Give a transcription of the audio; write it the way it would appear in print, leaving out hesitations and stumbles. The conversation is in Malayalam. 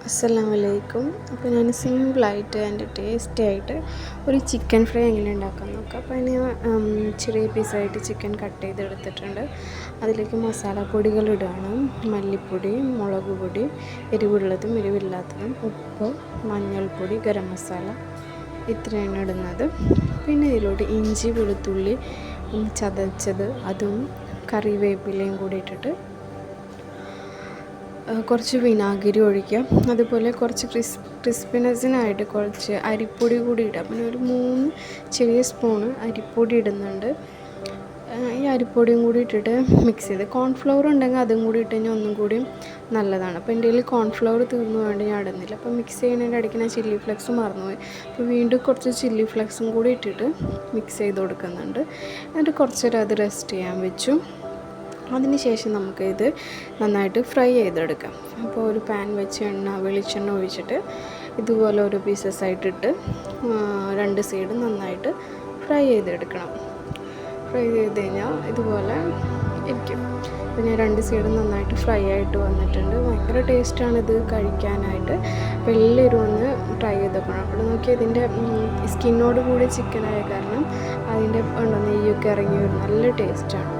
അസ്സലാമലൈക്കും. അപ്പോൾ ഞാൻ സിമ്പിളായിട്ട് ആൻഡ് ടേസ്റ്റി ആയിട്ട് ഒരു ചിക്കൻ ഫ്രൈ എങ്ങനെ ഉണ്ടാക്കാൻ നോക്കാം. അപ്പോൾ അതിന് ചെറിയ പീസായിട്ട് ചിക്കൻ കട്ട് ചെയ്തെടുത്തിട്ടുണ്ട്. അതിലേക്ക് മസാലപ്പൊടികൾ ഇടുകയാണ്. മല്ലിപ്പൊടി, മുളക് പൊടി, എരിവുള്ളതും എരിവില്ലാത്തതും, ഉപ്പ്, മഞ്ഞൾപ്പൊടി, ഗരം മസാല ഇത്രയാണ് ഇടുന്നത്. പിന്നെ ഇതിലോട്ട് ഇഞ്ചി വെളുത്തുള്ളി ചതച്ചത് അതും കറിവേപ്പിലയും കൂടി ഇട്ടിട്ട് കുറച്ച് വിനാഗിരി ഒഴിക്കുക. അതുപോലെ കുറച്ച് ക്രിസ്പിനെസ്സിനായിട്ട് കുറച്ച് അരിപ്പൊടി കൂടി ഇടുക. പിന്നെ ഒരു 3 ചെറിയ സ്പൂണ് അരിപ്പൊടി ഇടുന്നുണ്ട്. ഈ അരിപ്പൊടിയും കൂടി ഇട്ടിട്ട് മിക്സ് ചെയ്ത് കോൺഫ്ലവർ ഉണ്ടെങ്കിൽ അതും കൂടി ഇട്ട് കഴിഞ്ഞാൽ ഒന്നും കൂടി നല്ലതാണ്. അപ്പോൾ എൻ്റെ കയ്യിൽ കോൺഫ്ലവർ തീർന്നു വേണ്ടി ഞാൻ ഇടുന്നില്ല. അപ്പോൾ മിക്സ് ചെയ്യുന്നതിൻ്റെ ഇടയ്ക്ക് ഞാൻ ചില്ലി ഫ്ലെക്സ് മറന്നുപോയി. അപ്പോൾ വീണ്ടും കുറച്ച് ചില്ലി ഫ്ലെക്സും കൂടി ഇട്ടിട്ട് മിക്സ് ചെയ്ത് കൊടുക്കുന്നുണ്ട്. എന്നിട്ട് കുറച്ച് നേരം അത് റെസ്റ്റ് ചെയ്യാൻ വെച്ചു. അതിന് ശേഷം നമുക്കിത് നന്നായിട്ട് ഫ്രൈ ചെയ്തെടുക്കാം. അപ്പോൾ ഒരു പാൻ വെച്ച് വെളിച്ചെണ്ണ ഒഴിച്ചിട്ട് ഇതുപോലെ ഓരോ പീസസ് ആയിട്ടിട്ട് 2 സൈഡ് നന്നായിട്ട് ഫ്രൈ ചെയ്തെടുക്കണം. ഫ്രൈ ചെയ്ത് കഴിഞ്ഞാൽ ഇതുപോലെ ഇരിക്കും. പിന്നെ 2 സൈഡും നന്നായിട്ട് ഫ്രൈ ആയിട്ട് വന്നിട്ടുണ്ട്. ഭയങ്കര ടേസ്റ്റാണിത് കഴിക്കാനായിട്ട്. അപ്പോൾ എല്ലാവരും ഒന്ന് ട്രൈ ചെയ്തേക്കണം. അപ്പോൾ നോക്കിയാൽ ഇതിൻ്റെ സ്കിന്നോട് കൂടി ചിക്കനായ കാരണം അതിൻ്റെ നെയ്യൊക്കെ ഇറങ്ങി വരും. നല്ല ടേസ്റ്റാണ്.